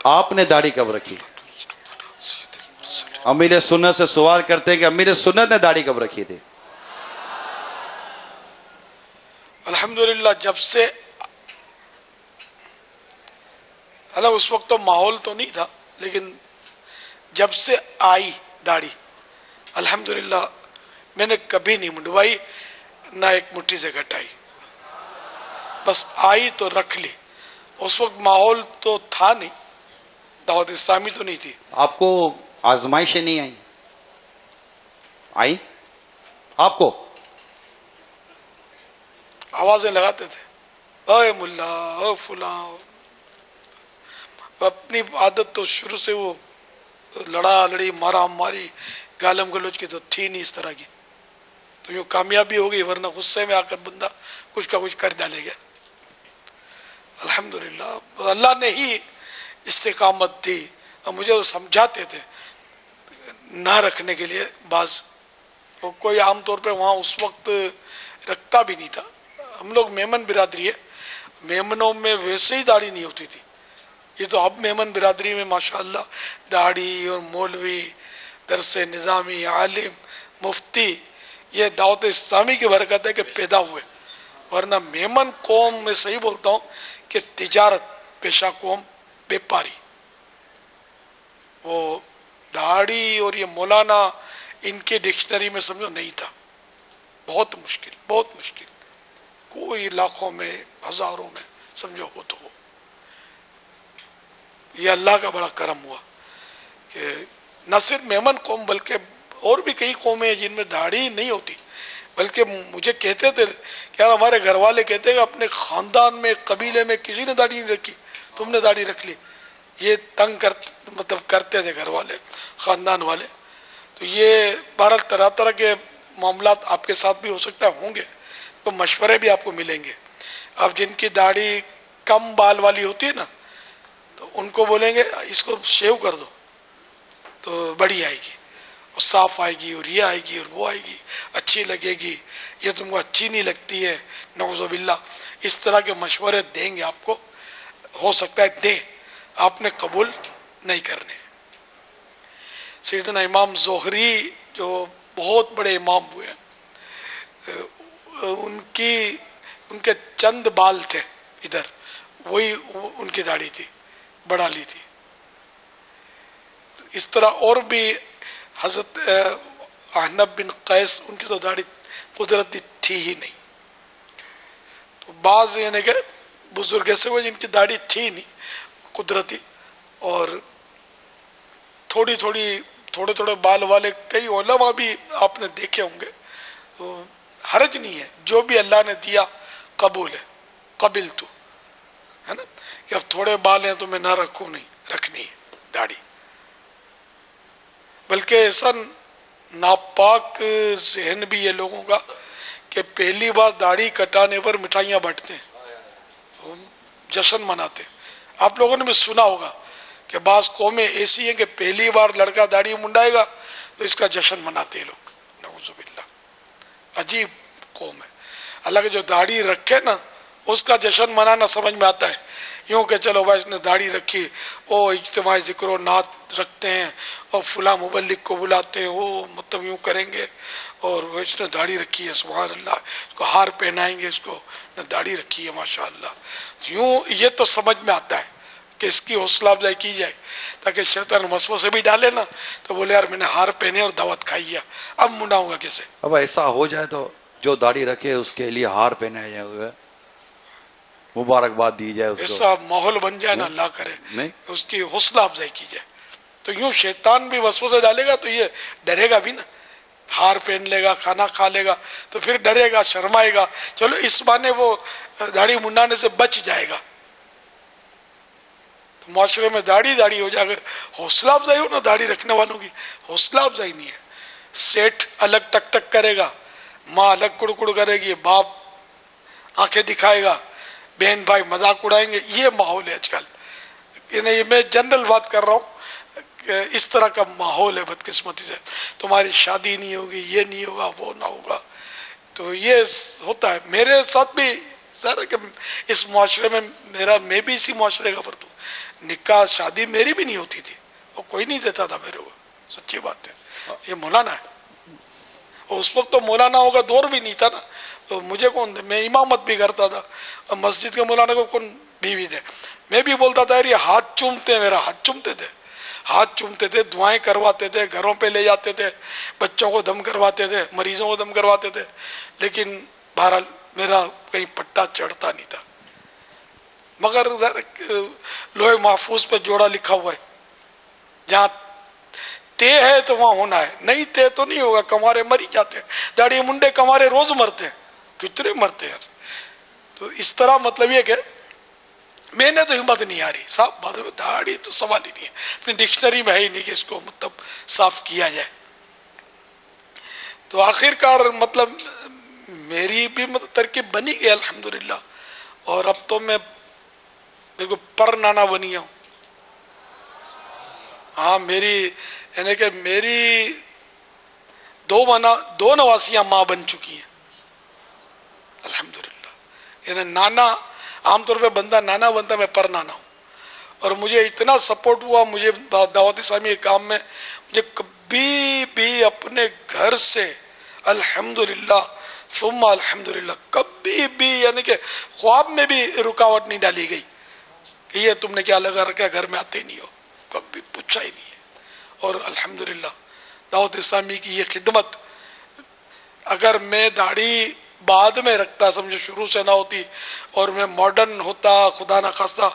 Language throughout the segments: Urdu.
آپ نے داڑھی کب رکھی؟ امیر سنت سے سوال کرتے ہیں کہ امیر سنت نے داڑھی کب رکھی تھی؟ الحمدللہ جب سے اس وقت تو ماحول تو نہیں تھا، لیکن جب سے آئی داڑھی الحمدللہ میں نے کبھی نہیں منڈوائی، نہ ایک مٹھی سے گھٹائی، بس آئی تو رکھ لی۔ اس وقت ماحول تو تھا نہیں، دعوت اسلامی تو نہیں تھی۔ آپ کو آزمائشیں نہیں آئیں؟ آئی آپ کو؟ آوازیں لگاتے تھے، اے ملا اے فلاں، اپنی عادت تو شروع سے وہ لڑا لڑی مارا ماری گالم گلوچ کی تو تھی نہیں اس طرح کی، تو یوں کامیابی ہو گئی، ورنہ غصے میں آ کر بندہ کچھ کا کچھ کر ڈالے گا۔ الحمدللہ اللہ نے ہی استقامت دی، اور مجھے وہ سمجھاتے تھے نہ رکھنے کے لیے، بعض کوئی عام طور پہ وہاں اس وقت رکھتا بھی نہیں تھا۔ ہم لوگ میمن برادری ہے، میمنوں میں ویسے ہی داڑھی نہیں ہوتی تھی، یہ تو اب میمن برادری میں ماشاءاللہ داڑھی اور مولوی، درس نظامی، عالم، مفتی، یہ دعوت اسلامی کی برکت ہے کہ پیدا ہوئے، ورنہ میمن قوم میں صحیح بولتا ہوں کہ تجارت پیشہ قوم، بیپاری، وہ داڑھی اور یہ مولانا ان کے ڈکشنری میں سمجھو نہیں تھا، بہت مشکل بہت مشکل، کوئی لاکھوں میں ہزاروں میں سمجھو ہو تو ہو۔ یہ اللہ کا بڑا کرم ہوا کہ نہ صرف میمن قوم بلکہ اور بھی کئی قومیں ہیں جن میں داڑھی نہیں ہوتی، بلکہ مجھے کہتے تھے کہ یار ہمارے گھر والے کہتے ہیں کہ اپنے خاندان میں قبیلے میں کسی نے داڑھی نہیں رکھی، تم نے داڑھی رکھ لی، یہ تنگ کرتے تھے گھر والے، خاندان والے۔ تو یہ بہرحال طرح طرح کے معاملات آپ کے ساتھ بھی ہو سکتا ہے ہوں گے، تو مشورے بھی آپ کو ملیں گے۔ اب جن کی داڑھی کم بال والی ہوتی ہے نا، تو ان کو بولیں گے اس کو شیو کر دو تو بڑی آئے گی، اور صاف آئے گی، اور یہ آئے گی اور وہ آئے گی، اچھی لگے گی، یہ تم کو اچھی نہیں لگتی ہے، نعوذ باللہ، اس طرح کے مشورے دیں گے آپ کو، ہو سکتا ہے دیں، آپ نے قبول نہیں کرنے۔ سیدنا امام زہری جو بہت بڑے امام ہوئے ہیں، ان کے چند بال تھے ادھر، وہی ان کی داڑھی تھی، بڑھا لی تھی۔ اس طرح اور بھی حضرت احنف بن قیس، ان کی تو داڑھی قدرتی تھی ہی نہیں، تو بعض یعنی کہ بزرگ ایسے ہوئے جن کی داڑھی تھی نہیں قدرتی، اور تھوڑے تھوڑے بال والے کئی علماء بھی آپ نے دیکھے ہوں گے، تو حرج نہیں ہے، جو بھی اللہ نے دیا قبول ہے، قبل تو ہے نا، کہ اب تھوڑے بال ہیں تو میں نہ رکھوں، نہیں رکھنی ہے داڑھی۔ بلکہ ایسا ناپاک ذہن بھی ہے لوگوں کا کہ پہلی بار داڑھی کٹانے پر مٹھائیاں بانٹتے ہیں، جشن مناتے ہیں۔ آپ لوگوں نے بھی سنا ہوگا کہ بعض قومیں ایسی ہیں کہ پہلی بار لڑکا داڑھی منڈائے گا تو اس کا جشن مناتے ہیں لوگ، نعوذ باللہ، عجیب قوم ہے۔ اللہ کے جو داڑھی رکھے نا اس کا جشن منانا سمجھ میں آتا ہے، یوں کہ چلو بھائی اس نے داڑھی رکھی، وہ اجتماعی ذکر و نعت رکھتے ہیں، اور فلاں مبلغ کو بلاتے ہیں، وہ مطلب یوں کریں گے، اور اس نے داڑھی رکھی ہے، سبحان اللہ، اس کو ہار پہنائیں گے، اس کو داڑھی رکھی ہے ماشاءاللہ، یوں یہ تو سمجھ میں آتا ہے کہ اس کی حوصلہ افزائی کی جائے، تاکہ شیطان وسوسے بھی ڈالے نا تو بولے یار میں نے ہار پہنے اور دعوت کھائی ہے، اب منڈاؤں گا کیسے؟ اب ایسا ہو جائے تو جو داڑھی رکھے اس کے لیے ہار پہنائے جائے ہوئے، مبارکباد دی جائے اس کو، ایسا ماحول بن جائے نا، اللہ کرے نہیں اس کی حوصلہ افزائی کی جائے، تو یوں شیطان بھی وسوسے ڈالے گا تو یہ ڈرے گا بھی نا، ہار پہن لے گا، کھانا کھا لے گا تو پھر ڈرے گا، شرمائے گا، چلو اس بہانے وہ داڑھی منڈانے سے بچ جائے گا۔ تو معاشرے میں داڑھی ہو جائے، اگر حوصلہ افزائی ہو نا داڑھی رکھنے والوں کی، حوصلہ افزائی نہیں ہے، سیٹ الگ ٹک ٹک کرے گا، ماں الگ کڑکڑ کرے گی، باپ آنکھیں دکھائے گا، بہن بھائی مذاق اڑائیں گے، یہ ماحول ہے آج کل۔ یہ میں جنرل بات کر رہا ہوں کہ اس طرح کا ماحول ہے بدقسمتی سے، تمہاری شادی نہیں ہوگی، یہ نہیں ہوگا، وہ نہ ہوگا، تو یہ ہوتا ہے میرے ساتھ بھی سر، کہ اس معاشرے میں میں بھی اسی معاشرے کا فرد ہوں، نکاح شادی میری بھی نہیں ہوتی تھی، وہ کوئی نہیں دیتا تھا میرے کو، سچی بات ہے، یہ مولانا ہے، اور اس وقت تو مولاناؤں کا دور بھی نہیں تھا نا، تو مجھے کون دے، میں امامت بھی کرتا تھا، اور مسجد کے مولانا کو کون بیوی دے، میں بھی بولتا تھا یار یہ ہاتھ چومتے، میرا ہاتھ چومتے تھے، ہاتھ چومتے تھے، دعائیں کرواتے تھے، گھروں پہ لے جاتے تھے، بچوں کو دم کرواتے تھے، مریضوں کو دم کرواتے تھے، لیکن بہرحال میرا کہیں پٹا چڑھتا نہیں تھا، مگر لوہے محفوظ پہ جوڑا لکھا ہوا ہے، جہاں تے ہے تو وہاں ہونا ہے، نہیں تے تو نہیں ہوگا، کمارے مر ہی جاتے ہیں، داڑھی منڈے کمارے روز مرتے ہیں، کتنے مرتے ہیں، تو اس طرح مطلب یہ کہ میں نے تو ہمت نہیں آ رہی صاحب، داڑھی تو سوال ہی نہیں ہے، اپنی ڈکشنری میں ہے ہی نہیں کہ اس کو مطلب صاف کیا جائے، تو آخر کار مطلب میری بھی مطلب ترکیب بنی گئی الحمدللہ، اور اب تو میں دیکھو پر نانا بنی ہوں، ہاں میری یعنی کہ میری دو نواسیاں ماں بن چکی ہیں الحمدللہ، یعنی نانا، عام طور پہ بندہ نانا بنتا، میں پر نانا ہوں، اور مجھے اتنا سپورٹ ہوا مجھے دعوت اسلامی کے کام میں، مجھے کبھی بھی اپنے گھر سے الحمدللہ ثم الحمدللہ کبھی بھی یعنی کہ خواب میں بھی رکاوٹ نہیں ڈالی گئی کہ یہ تم نے کیا لگا رکھا، گھر میں آتے ہی نہیں ہو، کبھی پوچھا ہی نہیں ہے، اور الحمدللہ دعوت اسلامی کی یہ خدمت، اگر میں داڑھی بعد میں رکھتا، سمجھو شروع سے نہ ہوتی، اور میں ماڈرن ہوتا، خدا نہ خواستہ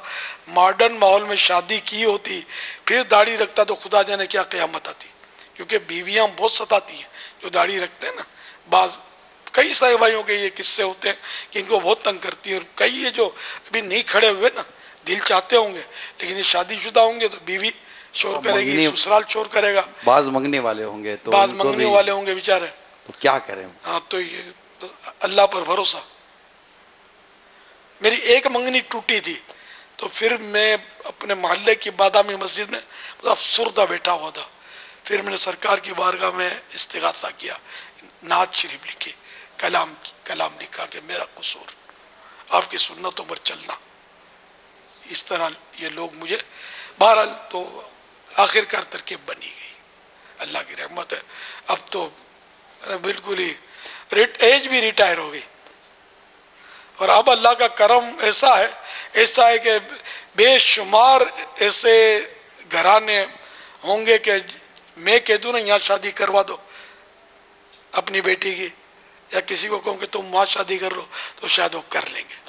ماڈرن ماحول میں شادی کی ہوتی، پھر داڑھی رکھتا تو خدا جانے کیا قیامت آتی، کیونکہ بیویاں بہت ستاتی ہیں جو داڑھی رکھتے ہیں نا، بعض کئی سارے بھائیوں کے یہ قصے ہوتے ہیں کہ ان کو بہت تنگ کرتی ہے، اور کئی یہ جو ابھی نہیں کھڑے ہوئے نا، دل چاہتے ہوں گے لیکن یہ شادی شدہ ہوں گے تو بیوی شور کرے گی، منگنی سسرال شور کرے گا، بعض منگنے والے ہوں گے تو بعض ان کو منگنے بھی والے ہوں گے بیچارے، تو کیا کریں؟ ہاں تو یہ اللہ پر بھروسہ، میری ایک منگنی ٹوٹی تھی تو پھر میں اپنے محلے کی بادامی مسجد میں افسردہ بیٹھا ہوا تھا، پھر میں نے سرکار کی بارگاہ میں استغاثہ کیا، نعت شریف لکھی، کلام لکھا کہ میرا قصور، آپ کی سنتوں پر چلنا، اس طرح یہ لوگ مجھے، بہرحال تو آخر کار ترکیب بنی گئی، اللہ کی رحمت ہے، اب تو بالکل ہی ایج بھی ریٹائر ہو گئی، اور اب اللہ کا کرم ایسا ہے کہ بے شمار ایسے گھرانے ہوں گے کہ میں کہہ دوں نا یہاں شادی کروا دو اپنی بیٹی کی، یا کسی کو کہوں کہ تم وہاں شادی کر لو تو شاید وہ کر لیں گے،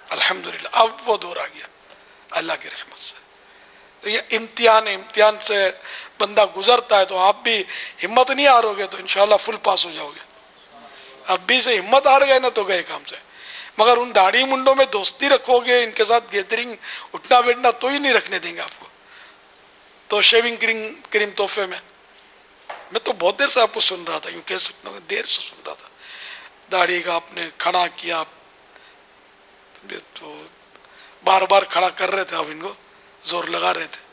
الحمدللہ اب وہ دور آ گیا اللہ کی رحمت سے، تو یہ امتحان سے بندہ گزرتا ہے، تو آپ بھی ہمت نہیں ہارو گے تو انشاءاللہ فل پاس ہو جاؤ گے، اب بھی سے ہمت ہار گئے نا تو گئے کام سے، مگر ان داڑھی منڈوں میں دوستی رکھو گے، ان کے ساتھ گیدرنگ اٹھنا بیٹھنا تو ہی نہیں رکھنے دیں گے آپ کو، تو شیونگ کریم تحفے میں تو بہت دیر سے آپ کو سن رہا تھا، یوں کہہ سکتا ہوں دیر سے سن رہا تھا، داڑھی کا آپ نے کھڑا کیا، تو بار بار کھڑا کر رہے تھے، آپ ان کو زور لگا رہے تھے،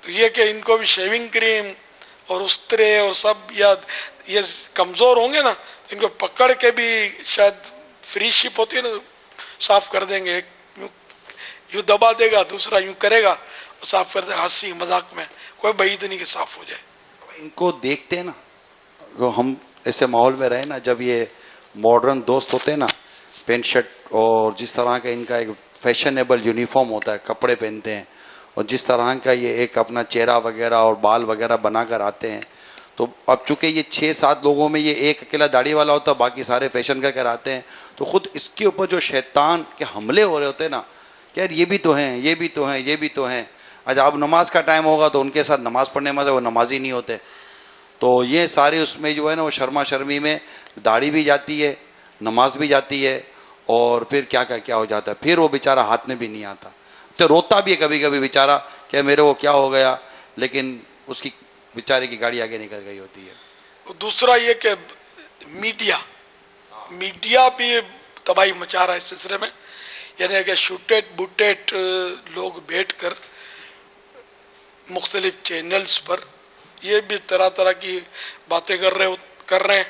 تو یہ کہ ان کو بھی شیونگ کریم اور استرے اور سب یہ کمزور ہوں گے نا، ان کو پکڑ کے بھی شاید فری شپ ہوتی ہے نا، صاف کر دیں گے، ایک یوں دبا دے گا، دوسرا یوں کرے گا، صاف کر دے گا، ہنسی مذاق میں، کوئی بعید نہیں کہ صاف ہو جائے۔ ان کو دیکھتے ہیں نا، جو ہم ایسے ماحول میں رہے نا، جب یہ ماڈرن دوست ہوتے ہیں نا، پینٹ شرٹ اور جس طرح کا ان کا ایک فیشنیبل یونیفارم ہوتا ہے، کپڑے پہنتے ہیں، اور جس طرح کا یہ ایک اپنا چہرہ وغیرہ اور بال وغیرہ بنا کر آتے ہیں، تو اب چونکہ یہ 6-7 لوگوں میں یہ ایک اکیلا داڑھی والا ہوتا ہے، باقی سارے فیشن کر آتے ہیں، تو خود اس کے اوپر جو شیطان کے حملے ہو رہے ہوتے ہیں نا کہ یار یہ بھی تو ہیں، یہ بھی تو ہیں، یہ بھی تو ہیں، اچھا اب نماز کا ٹائم ہوگا تو ان کے ساتھ نماز پڑھنے میں وہ نمازی نہیں ہوتے، تو یہ سارے اس میں جو ہے نا وہ شرما شرمی میں داڑھی بھی جاتی ہے، نماز بھی جاتی ہے، اور پھر کیا ہو جاتا ہے، پھر وہ بیچارہ ہاتھ میں بھی نہیں آتا، تو روتا بھی ہے کبھی کبھی بیچارہ کہ میرے کو کیا ہو گیا، لیکن اس کی بیچارے کی گاڑی آگے نکل گئی ہوتی ہے۔ دوسرا یہ کہ میڈیا بھی تباہی مچا رہا ہے اس سلسلے میں، یعنی کہ شوٹیٹ بوٹیٹ لوگ بیٹھ کر مختلف چینلز پر یہ بھی طرح طرح کی باتیں کر رہے ہیں،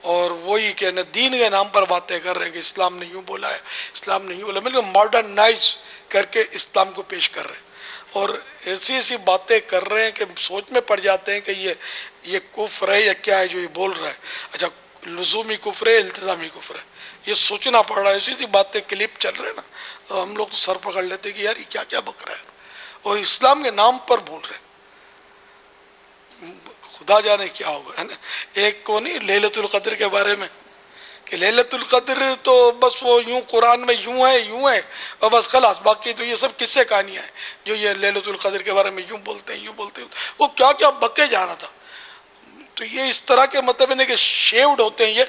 اور وہی کہ دین کے نام پر باتیں کر رہے ہیں کہ اسلام نے یوں بولا ہے، اسلام نے یوں بولا، مطلب ماڈرنائز کر کے اسلام کو پیش کر رہے ہیں، اور ایسی ایسی باتیں کر رہے ہیں کہ سوچ میں پڑ جاتے ہیں کہ یہ کفر ہے یا کیا ہے جو یہ بول رہا ہے. اچھا، لزومی کفر ہے، التزامی کفر ہے، یہ سوچنا پڑ رہا ہے. ایسی ایسی باتیں کلپ چل رہے ہیں نا، تو ہم لوگ تو سر پکڑ لیتے کہ یار یہ کیا کیا بک رہا ہے، اور اسلام کے نام پر بول رہے ہیں. خدا جانے کیا ہوگا، ہے نا. ایک کو نہیں لیلۃ القدر کے بارے میں کہ لیلۃ القدر تو بس وہ یوں قرآن میں یوں ہے اور بس خلاص، باقی تو یہ سب کس سے کہانیاں ہیں جو یہ لیلۃ القدر کے بارے میں یوں بولتے ہیں. وہ کیا کیا بکے جا رہا تھا. تو یہ اس طرح کے مطلب ہے کہ شیوڈ ہوتے ہیں یہ،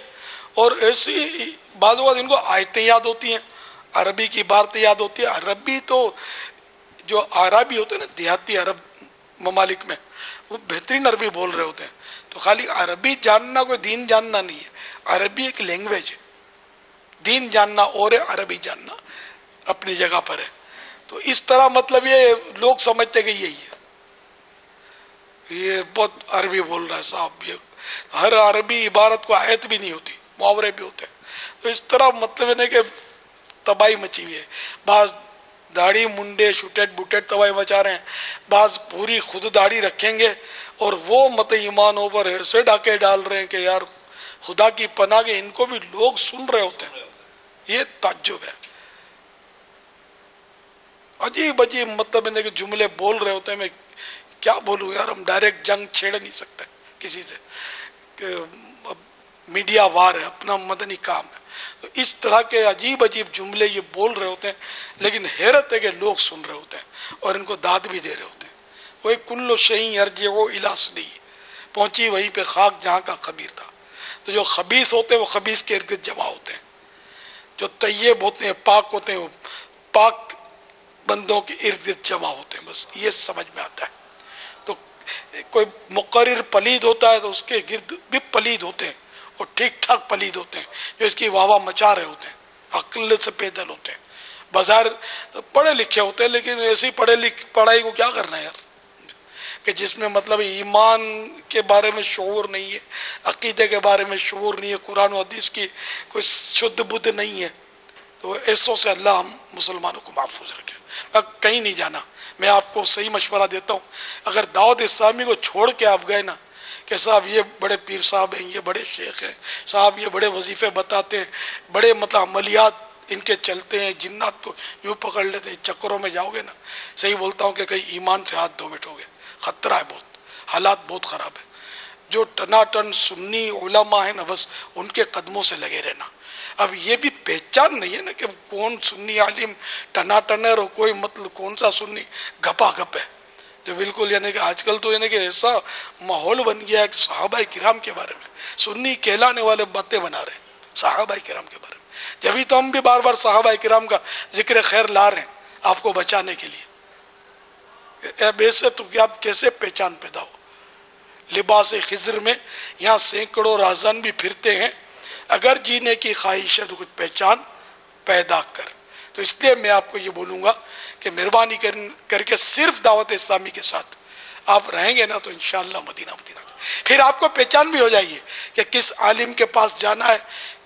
اور ایسی بعض اوقات ان کو آیتیں یاد ہوتی ہیں، عربی کی باتیں یاد ہوتی ہے. عربی تو جو عربی ہوتے ہیں نا دیہاتی عرب ممالک میں، وہ بہترین عربی بول رہے ہوتے ہیں. تو خالی عربی جاننا کوئی دین جاننا نہیں ہے، عربی ایک لینگویج ہے. دین جاننا اور ہے، عربی جاننا اپنی جگہ پر ہے. تو اس طرح مطلب یہ لوگ سمجھتے کہ یہی ہے، یہ بہت عربی بول رہا ہے صاحب. یہ ہر عربی عبارت کو آیت بھی نہیں ہوتی، محاورے بھی ہوتے ہیں. تو اس طرح مطلب ہے کہ تباہی مچی ہوئی ہے. بعض داڑھی منڈے شوٹیٹ بوٹیٹ تباہی مچا رہے ہیں، بعض پوری خود داڑھی رکھیں گے اور وہ مت ایمانوں پر ایسے ڈاکے ڈال رہے ہیں کہ یار خدا کی پناہ کے ان کو بھی لوگ سن رہے ہوتے ہیں. یہ تعجب ہے. عجیب عجیب مطلب ہے کہ جملے بول رہے ہوتے ہیں. میں کیا بولوں یار، ہم ڈائریکٹ جنگ چھیڑ نہیں سکتے کسی سے کہ میڈیا وار ہے، اپنا مدنی کام ہے. تو اس طرح کے عجیب عجیب جملے یہ بول رہے ہوتے ہیں، لیکن حیرت ہے کہ لوگ سن رہے ہوتے ہیں اور ان کو داد بھی دے رہے ہوتے ہیں. وہ کل شیء یرجع الی اصلہ، پہنچی وہیں پہ خاک جہاں کا خبیر تھا. تو جو خبیث ہوتے ہیں وہ خبیث کے ارد گرد جمع ہوتے ہیں، جو طیب ہوتے ہیں پاک ہوتے ہیں وہ پاک بندوں کے ارد گرد جمع ہوتے ہیں. بس یہ سمجھ میں آتا ہے. تو کوئی مقرر پلید ہوتا ہے تو اس کے گرد بھی پلید ہوتے ہیں، اور ٹھیک ٹھاک پلید ہوتے ہیں جو اس کی واہ واہ مچا رہے ہوتے ہیں، عقل سے پیدل ہوتے ہیں. بظاہر پڑھے لکھے ہوتے ہیں لیکن ایسی پڑھائی کو کیا کرنا ہے یار، کہ جس میں مطلب ایمان کے بارے میں شعور نہیں ہے، عقیدے کے بارے میں شعور نہیں ہے، قرآن و حدیث کی کوئی شدھ بدھ نہیں ہے. تو ایسوں سے اللہ ہم مسلمانوں کو محفوظ رکھے. کہیں نہیں جانا. میں آپ کو صحیح مشورہ دیتا ہوں، اگر دعوت اسلامی کو چھوڑ کے آپ گئے نا کہ صاحب یہ بڑے پیر صاحب ہیں، یہ بڑے شیخ ہیں صاحب، یہ بڑے وظیفے بتاتے ہیں، بڑے مطلب عملیات ان کے چلتے ہیں، جنات کو یوں پکڑ لیتے ہیں، چکروں میں جاؤ گے نا، صحیح بولتا ہوں کہ کہیں ایمان سے ہاتھ دھو بیٹھو گے. خطرہ ہے بہت، حالات بہت خراب ہے. جو ٹناٹن سنی علماء ہیں نا بس ان کے قدموں سے لگے رہنا. اب یہ بھی پہچان نہیں ہے نا کہ کون سنی عالم ٹناٹن ہے اور کوئی مطلب کون سا سنی گپا گپ ہے. جو بالکل یعنی کہ آج کل تو یعنی کہ ایسا ماحول بن گیا ہے کہ صحابہ کرام کے بارے میں سنی کہلانے والے باتیں بنا رہے ہیں صحابہ کرام کے بارے میں. جبھی تو ہم بھی بار بار صحابہ کرام کا ذکر خیر لا رہے ہیں آپ کو بچانے کے لیے. اب ایسے تو آپ کیسے پہچان پیدا ہو. لباس خضر میں یہاں سینکڑوں راہزن بھی پھرتے ہیں، اگر جینے کی خواہش ہے تو کچھ پہچان پیدا کر. تو اس لیے میں آپ کو یہ بولوں گا کہ مہربانی کر کے صرف دعوت اسلامی کے ساتھ آپ رہیں گے نا تو انشاءاللہ مدینہ مدینہ. پھر آپ کو پہچان بھی ہو جائے گی کہ کس عالم کے پاس جانا ہے،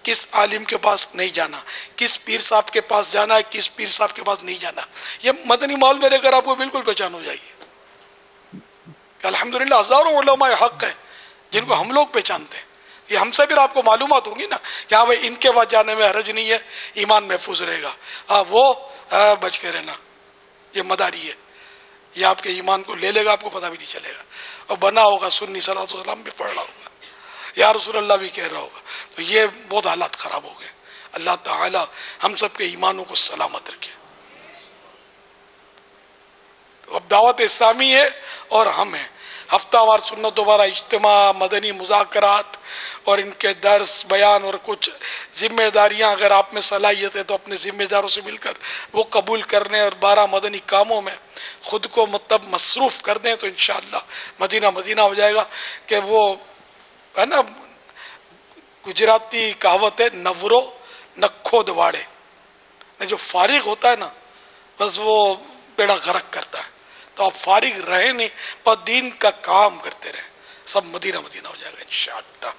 کس عالم کے پاس نہیں جانا، کس پیر صاحب کے پاس جانا ہے، کس پیر صاحب کے پاس نہیں جانا. یہ مدنی ماحول میں رہ کر آپ کو بالکل پہچان ہو جائے گی. الحمدللہ ہزاروں علماء حق ہیں جن کو ہم لوگ پہچانتے ہیں. یہ ہم سے پھر آپ کو معلومات ہوگی نا کہ ہاں بھائی ان کے پاس جانے میں حرج نہیں ہے، ایمان محفوظ رہے گا. وہ بچ کے رہنا، یہ مداری ہے، یہ آپ کے ایمان کو لے لے گا، آپ کو پتہ بھی نہیں چلے گا. اور بنا ہوگا سنی صلی اللہ علیہ وسلم بھی پڑھ رہا ہوگا، یا رسول اللہ بھی کہہ رہا ہوگا. تو یہ بہت حالات خراب ہو گئے. اللہ تعالی ہم سب کے ایمانوں کو سلامت رکھے. تو اب دعوت اسلامی ہے اور ہم ہیں. ہفتہ وار سنت دوبارہ اجتماع، مدنی مذاکرات اور ان کے درس بیان اور کچھ ذمہ داریاں اگر آپ میں صلاحیت ہے تو اپنے ذمہ داروں سے مل کر وہ قبول کرنے اور 12 مدنی کاموں میں خود کو مطلب مصروف کر دیں تو انشاءاللہ مدینہ مدینہ ہو جائے گا. کہ وہ ہے نا گجراتی کہاوت ہے، نورو نکھو دواڑے، جو فارغ ہوتا ہے نا بس وہ بیڑا غرق کرتا ہے. تو آپ فارغ رہیں نہیں پر دین کا کام کرتے رہیں. سب مدینہ مدینہ ہو جائے گا انشاءاللہ.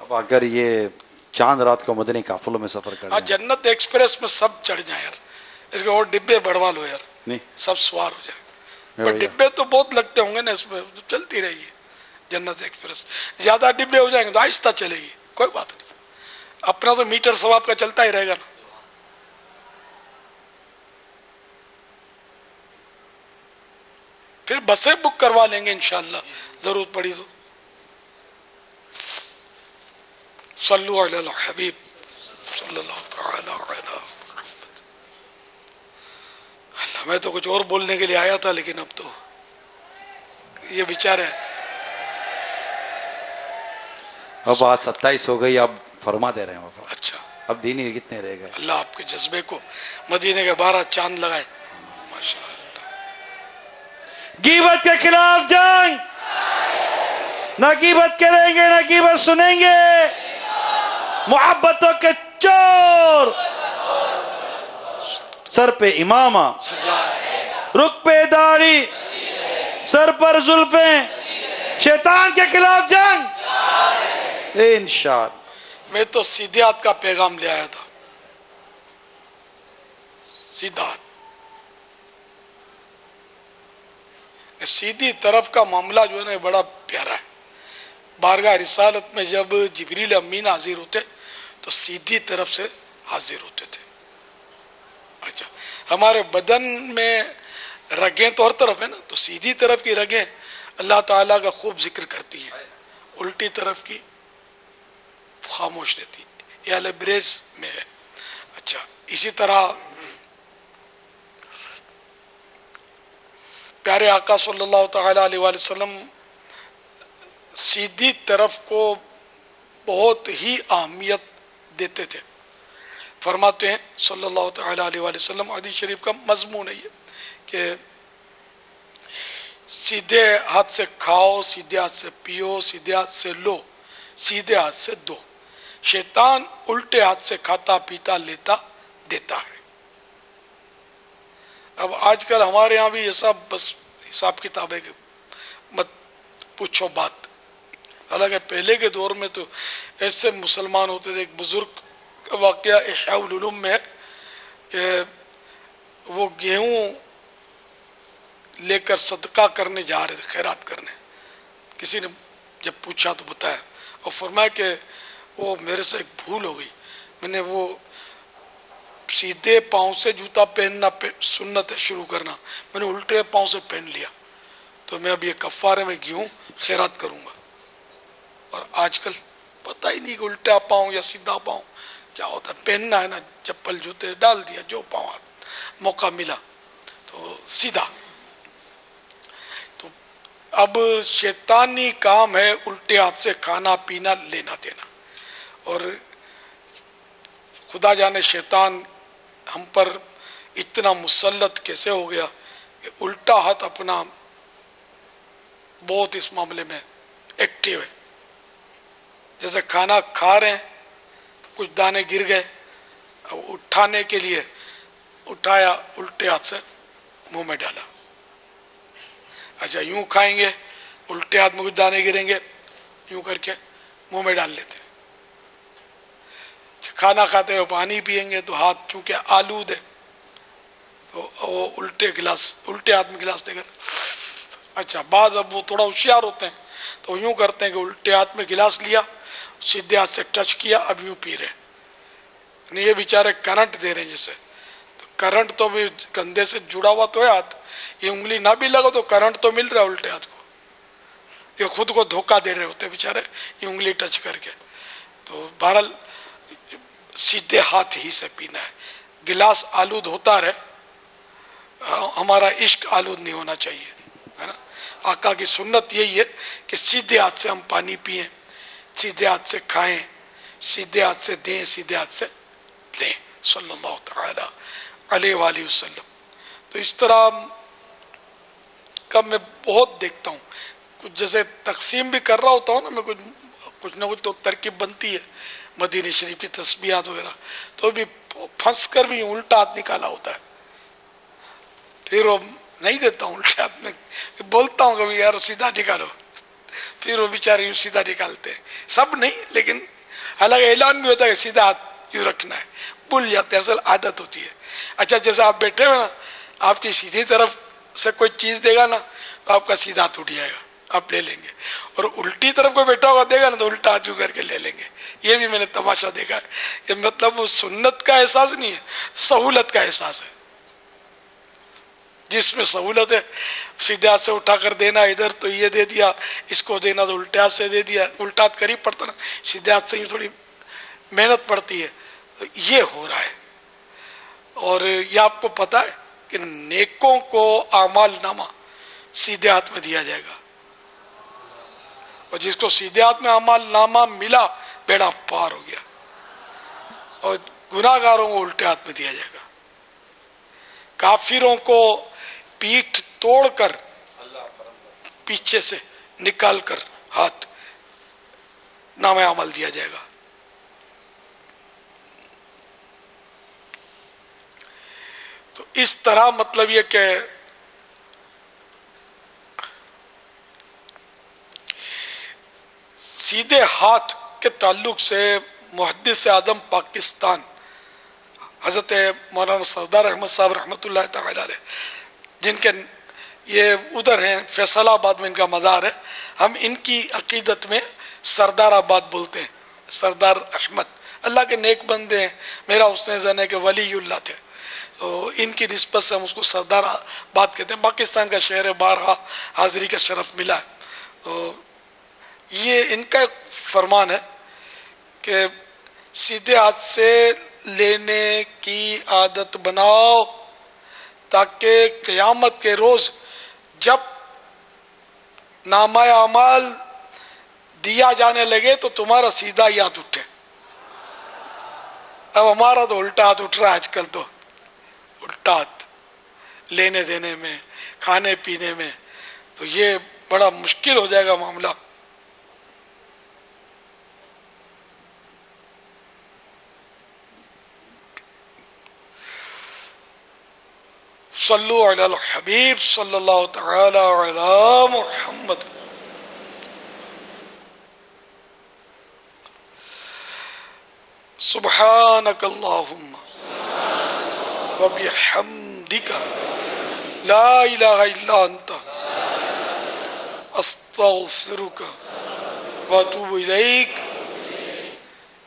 اب اگر یہ چاند رات کو مدنی قافلوں میں سفر ہاں کریں جنت ایکسپریس میں سب چڑھ جائیں یار، اس کے اور ڈبے بڑھوا لو یار، نہیں سب سوار ہو جائیں. میرے پر بھیا، ڈبے تو بہت لگتے ہوں گے نا اس میں، تو چلتی رہے گی جنت ایکسپریس. زیادہ ڈبے ہو جائیں گے تو آہستہ چلے گی، کوئی بات نہیں، اپنا تو میٹر ثواب کا چلتا ہی رہے گا نا. پھر بسیں بک کروا لیں گے انشاءاللہ ضرورت پڑی تو. صلو علی الحبیب صلی اللہ تعالی علی. اللہ، میں تو کچھ اور بولنے کے لیے آیا تھا لیکن اب تو یہ بیچارے. اب آج 27 ہو گئی، اب فرما دے رہے ہیں وفا. اچھا، اب دین ہی کتنے رہ گئے؟ اللہ آپ کے جذبے کو مدینے کے 12 چاند لگائے. ماشاء اللہ. غیبت کے خلاف جنگ، نہ غیبت کریں گے نہ غیبت سنیں گے. محبتوں کے چور، سر پہ امامہ، رخ پہ داڑھی، سر پر زلفیں، شیطان کے خلاف جنگ انشاءاللہ. میں تو سیدھے ہاتھ کا پیغام لے آیا تھا، سیدھا ہاتھ. سیدھی طرف کا معاملہ جو ہے نا بڑا پیارا ہے. بارگاہ رسالت میں جب جبریل امین حاضر ہوتے تو سیدھی طرف سے حاضر ہوتے تھے. اچھا، ہمارے بدن میں رگیں تو ہر طرف ہے نا، تو سیدھی طرف کی رگیں اللہ تعالیٰ کا خوب ذکر کرتی ہیں، الٹی طرف کی خاموش رہتی. یہ البریز میں ہے. اچھا، اسی طرح پیارے آقا صلی اللہ تعالی علیہ وآلہ وسلم سیدھی طرف کو بہت ہی اہمیت دیتے تھے. فرماتے ہیں صلی اللہ تعالی علیہ وآلہ وسلم، حدیث شریف کا مضمون ہے یہ، کہ سیدھے ہاتھ سے کھاؤ، سیدھے ہاتھ سے پیو، سیدھے ہاتھ سے لو، سیدھے ہاتھ سے دو. شیطان الٹے ہاتھ سے کھاتا پیتا لیتا دیتا ہے. اب آج کل ہمارے ہاں بھی یہ سب بس حساب کتاب ہے کہ مت پوچھو بات. حالانکہ پہلے کے دور میں تو ایسے مسلمان ہوتے تھے. ایک بزرگ کا واقعہ احیاء العلوم میں ہے کہ وہ گیہوں لے کر صدقہ کرنے جا رہے تھے، خیرات کرنے. کسی نے جب پوچھا تو بتایا، اور فرمایا کہ وہ میرے سے ایک بھول ہو گئی، میں نے وہ سیدھے پاؤں سے جوتا پہننا سنت ہے شروع کرنا، میں نے الٹے پاؤں سے پہن لیا، تو میں اب یہ کفارے میں گیہوں خیرات کروں گا. اور آج کل پتہ ہی نہیں کہ الٹا پاؤں یا سیدھا پاؤں کیا ہوتا ہے. پہننا ہے نا، چپل جوتے ڈال دیا، جو پاؤں موقع ملا تو سیدھا. تو اب شیطانی کام ہے الٹے ہاتھ سے کھانا پینا لینا دینا. اور خدا جانے شیطان ہم پر اتنا مسلط کیسے ہو گیا کہ الٹا ہاتھ اپنا بہت اس معاملے میں ایکٹیو ہے. جیسے کھانا کھا رہے ہیں، کچھ دانے گر گئے، اٹھانے کے لیے اٹھایا، الٹے ہاتھ سے منہ میں ڈالا. اچھا، یوں کھائیں گے، الٹے ہاتھ میں کچھ دانے گریں گے، یوں کر کے منہ میں ڈال لیتے. کھانا کھاتے ہوئے پانی پیئیں گے تو ہاتھ چونکہ آلود ہے تو وہ الٹے ہاتھ میں گلاس دے کر. اچھا، بعض اب وہ تھوڑا ہوشیار ہوتے ہیں تو یوں کرتے ہیں کہ الٹے ہاتھ میں گلاس لیا، سیدھے ہاتھ سے ٹچ کیا، اب یوں پی رہے. یہ بیچارے کرنٹ دے رہے ہیں جسے، تو کرنٹ تو بھی کندھے سے جڑا ہوا تو ہے ہاتھ، یہ انگلی نہ بھی لگا تو کرنٹ تو مل رہا ہے الٹے ہاتھ کو. یہ خود کو دھوکہ دے رہے ہوتے بیچارے یہ انگلی ٹچ کر کے. تو بہرحال سیدھے ہاتھ ہی سے پینا ہے. گلاس آلود ہوتا رہے، ہمارا عشق آلود نہیں ہونا چاہیے، ہے نا. آقا کی سنت یہی ہے کہ سیدھے ہاتھ سے ہم پانی پئیں، سیدھے ہاتھ سے کھائیں، سیدھے ہاتھ سے دیں، سیدھے ہاتھ سے لیں، صلی اللہ تعالی علیہ وآلہ وسلم. تو اس طرح کا میں بہت دیکھتا ہوں. کچھ جیسے تقسیم بھی کر رہا ہوتا ہوں نا میں، کچھ نہ کچھ تو ترکیب بنتی ہے مدینہ شریف کی تسبیحات وغیرہ، تو بھی پھنس کر بھی الٹا ہاتھ نکالا ہوتا ہے. پھر وہ نہیں دیتا ہوں الٹے ہاتھ میں، بولتا ہوں کبھی یار سیدھا نکالو، پھر وہ بیچارے یوں سیدھا نکالتے ہیں. سب نہیں لیکن حالانکہ اعلان بھی ہوتا ہے کہ سیدھا ہاتھ یوں رکھنا ہے، بھول جاتے ہیں، اصل عادت ہوتی ہے. اچھا جیسے آپ بیٹھے ہوئے نا، آپ کی سیدھی طرف سے کوئی چیز دے گا نا تو آپ کا سیدھا ہاتھ اٹھ جائے گا، آپ لے لیں گے، اور الٹی طرف کوئی بیٹھا ہوا دے گا نا تو الٹا ہاتھ یوں کر کے لے لیں گے. یہ بھی میں نے تماشا دیکھا ہے. یہ مطلب وہ سنت کا احساس نہیں ہے، سہولت کا احساس ہے. جس میں سہولت ہے سیدھے ہاتھ سے اٹھا کر دینا، ادھر تو یہ دے دیا، اس کو دینا تو الٹے ہاتھ سے دے دیا. الٹا ہاتھ قریب پڑتا نا، سیدھے ہاتھ سے تھوڑی محنت پڑتی ہے. یہ ہو رہا ہے. اور یہ آپ کو پتا ہے کہ نیکوں کو اعمال نامہ سیدھے ہاتھ میں دیا جائے گا، اور جس کو سیدھے ہاتھ میں اعمال نامہ ملا بیڑا پار ہو گیا، اور گناہ گاروں کو الٹے ہاتھ میں دیا جائے گا. کافروں کو پیٹھ توڑ کر پیچھے سے نکال کر ہاتھ نام عمل دیا جائے گا. تو اس طرح مطلب یہ کہ سیدھے ہاتھ کے تعلق سے محدث اعظم پاکستان حضرت مولانا سردار احمد صاحب رحمۃ اللہ تعالی علیہ، جن کے یہ ادھر ہیں فیصل آباد میں ان کا مزار ہے، ہم ان کی عقیدت میں سردار آباد بولتے ہیں. سردار احمد اللہ کے نیک بندے ہیں، میرا حسن زن ہے کہ ولی اللہ تھے، تو ان کی نسبت سے ہم اس کو سردار آباد کہتے ہیں. پاکستان کا شہر ہے، بارہا حاضری کا شرف ملا ہے. تو یہ ان کا ایک فرمان ہے کہ سیدھے ہاتھ سے لینے کی عادت بناؤ، تاکہ قیامت کے روز جب نامہ اعمال دیا جانے لگے تو تمہارا سیدھا ہاتھ اٹھے. اب ہمارا تو الٹا ہاتھ اٹھ رہا ہے آج کل، تو الٹا ہاتھ لینے دینے میں، کھانے پینے میں، تو یہ بڑا مشکل ہو جائے گا معاملہ. صلو علی الحبیب صلی اللہ تعالی علی محمد. سبحانک اللہم وبحمدک لا الہ الا انت استغفرک واتوب الیک.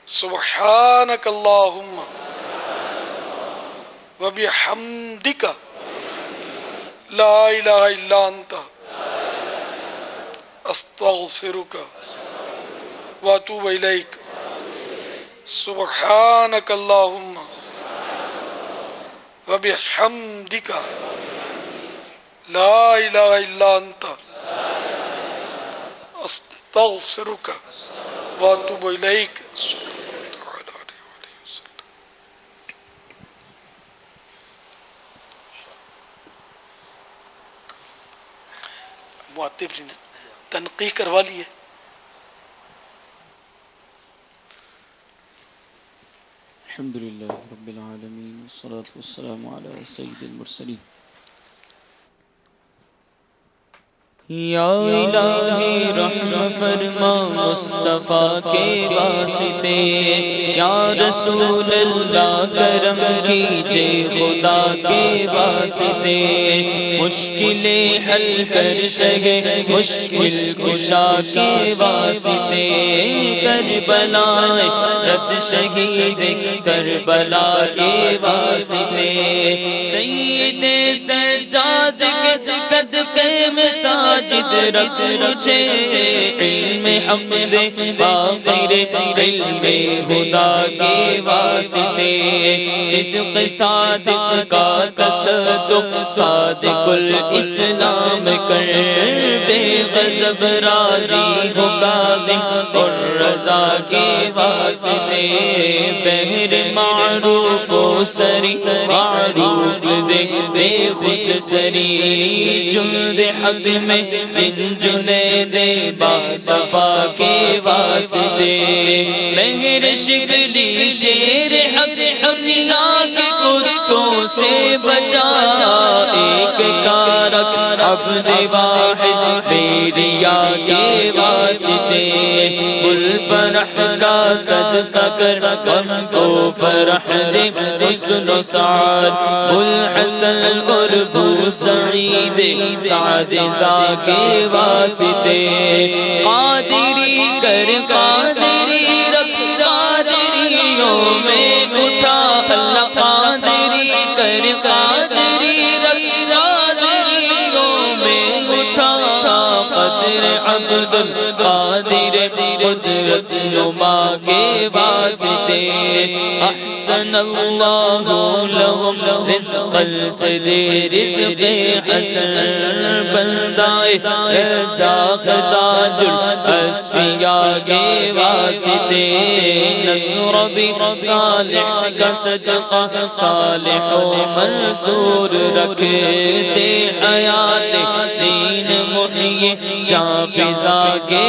سبحانک اللہم وبحمدک لا الہ الا انت استغفرک واتوب الیک. سبحانک اللہم وبحمدک لا الہ الا انت استغفرک واتوب الیک. معطف جی نے تنقیح کروا لی ہے. الحمدللہ رب العالمین والصلاة والسلام علی سید المرسلین. یا الہی رحم فرما مصطفیٰ کے واسطے، یا رسول اللہ کرم کیجے خدا کے واسطے، مشکلیں حل کر سکے مشکل کشا کے واسطے، کربلا رد شہید کربلا کے واسطے، سید سجاد کے صدقے میں ساجد رکھ مجھے، علم حمد باقر علم خدا کے واسطے، صدق صادق کا تصدق صادق الاسلام کر، بے غضب راضی ہو کاظم اور رضا کے واسطے، بہر معروف و سری معروف دیکھ بے خود سری، جند حق میں بن جنید باصفا کے واسطے، مہر شکلی شیر حق حقیقہ کے کتوں سے بچا، ایک کارک عبد واحد بیریا کے واسطے، گل پر فرح کا صدقہ کر ہم کو فرح دے حسن و سعاد بوالحسن اور بوسعید سعد زا کے واسطے قادری کر قادری رکھ قادریوں میں اٹھا اللہ قادری کر قادری رکھ قادریوں میں اٹھا قدر عبد القادر قدرت نما کے واسطے احسن اللہ لہم رزقا سے دے رزق حسن بندائے رزاق تاج الاسفیاء کے واسطے نصر بھی صالح کا صدقہ صالح و منصور رکھتے حیات دین محیی جاں فضا کے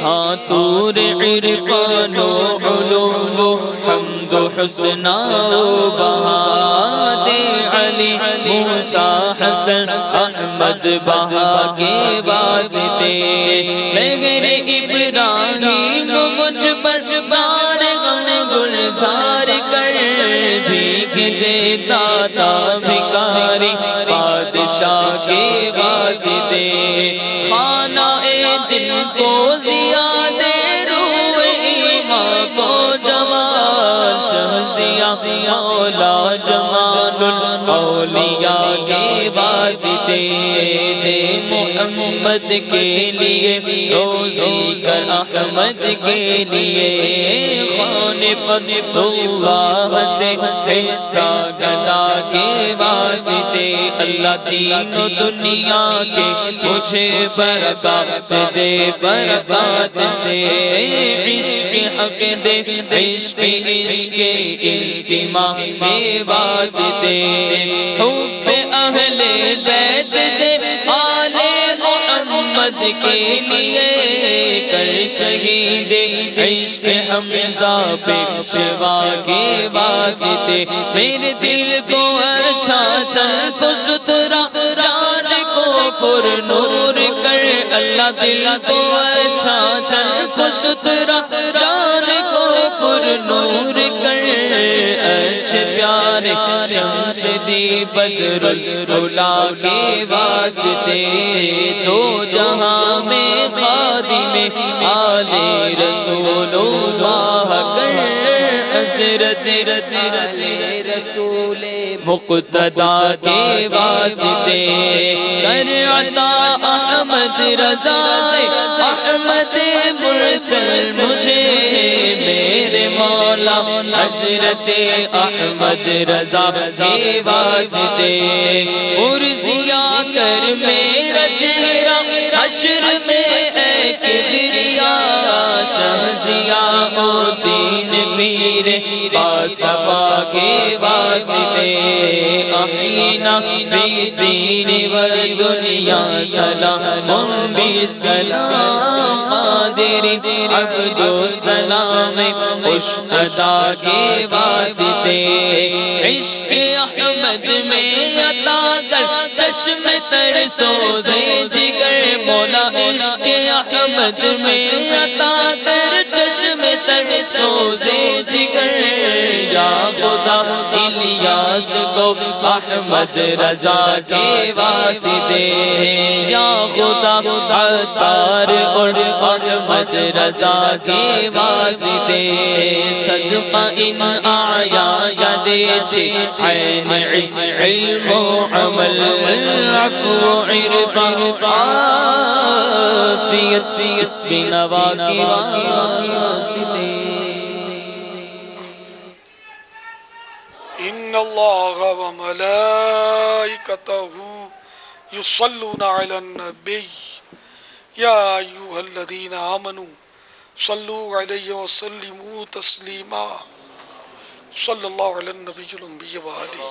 ہاں تور عرفان و علوم و حمد و حسن و بہا دے علی موسیٰ حسن احمد بہا کے واسطے مگر ابراہیم مجھ پر بار غم گلزار کر بھیگ دیتا تھا بھکاری بادشاہ کے واسطے خانہ دل کو زیاد روح ایمان کو جمال شہزیاں مولا جمال الاولیاء کے واسطے دے محمد کے لیے روزی کر احمد کے لیے خان فضل اللہ سے حصہ گدا کے واسطے اللہ دین و دنیا کے مجھے برکات دے برکات سے عشق حق دے عشق عشق اجتماع کے واسطے حب اہل بیت دے آل محمد کے لیے کر شہید عشق حمزہ پیشوا کے واسطے میرے دل کو اچھا چل تو سترا جان کو پر نور کر اللہ دل کو اچھا چل تو سترا جان کو پر نور کر اچھے پیارے شمس دی بدر العلا کے واسطے دو جہاں میں خادم آل رسول اللہ کر حضرت رسول مقتدیٰ کے واسطے کر عطا احمد رضا احمد مرسل مجھے میرے مولا حضرت احمد رضا کے واسطے مرضیہ کر میرا چہرہ حشر میں اے کبریا شمسیہ و دین پیر باصفا کے واسطے احینا فی دین و دنیا سلام بسلام قادر عبد السلام خوش ادا کے واسطے عشق احمد میں عطا کر چشم سر سوزے جگر مولا عشق احمد میں عطا کر چشم سر سوزے جگر یا خدا الیاس کو احمد رضا کے واسطے یا خدا عطار اور احمد رضا کے واسطے صدقہ ان آیا یادے چھے عین علم و عمل عفو عرفہ عافیت اسم نوا کے واسطے ان اللہ و ملائکتہ یصلون علی النبی یا ایوہ الذین آمنوا صلوا علیہ وسلموا تسلیما صلی اللہ علی النبی الانبی وآلہ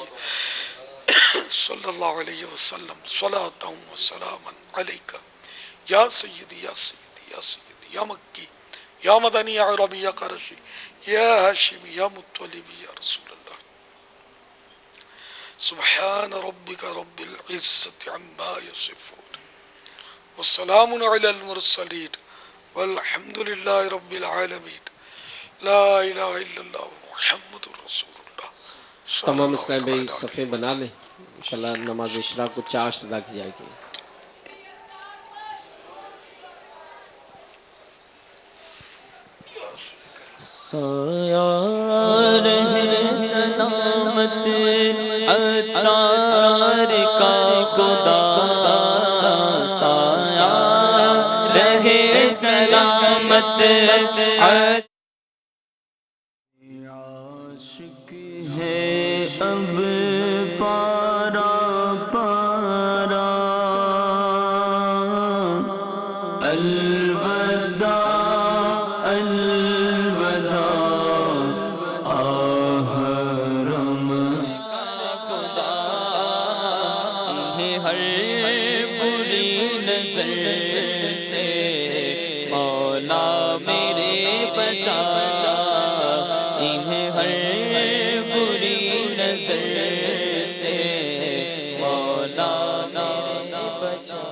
صلی اللہ علیہ وسلم صلاۃ و سلاما علیکہ یا سیدی یا سیدی یا سیدی یا مکی یا مدنی یا عربی یا قرشی یا ہاشمی یا مطلبی یا رسول اللہ سبحان ربک رب العزت عما یصفون والسلام علی المرسلین والحمدللہ رب العالمین، لا الہ الا اللہ محمد رسول اللہ۔ تمام اسلام بھائی صفیں بنا لیں، انشاءاللہ نماز اشراق کو چاشت ادا کی جائے گی۔ سایہ رہے سلامت عطار کا خدا، سایہ رہے سلامت عاشق ہے اب پارا پارا، الوداع الوداع آحرم خدا، انہیں ہر بری نظر سے مولا میرے بچا، انہیں ہر بری نظر سے مولا میرے بچا۔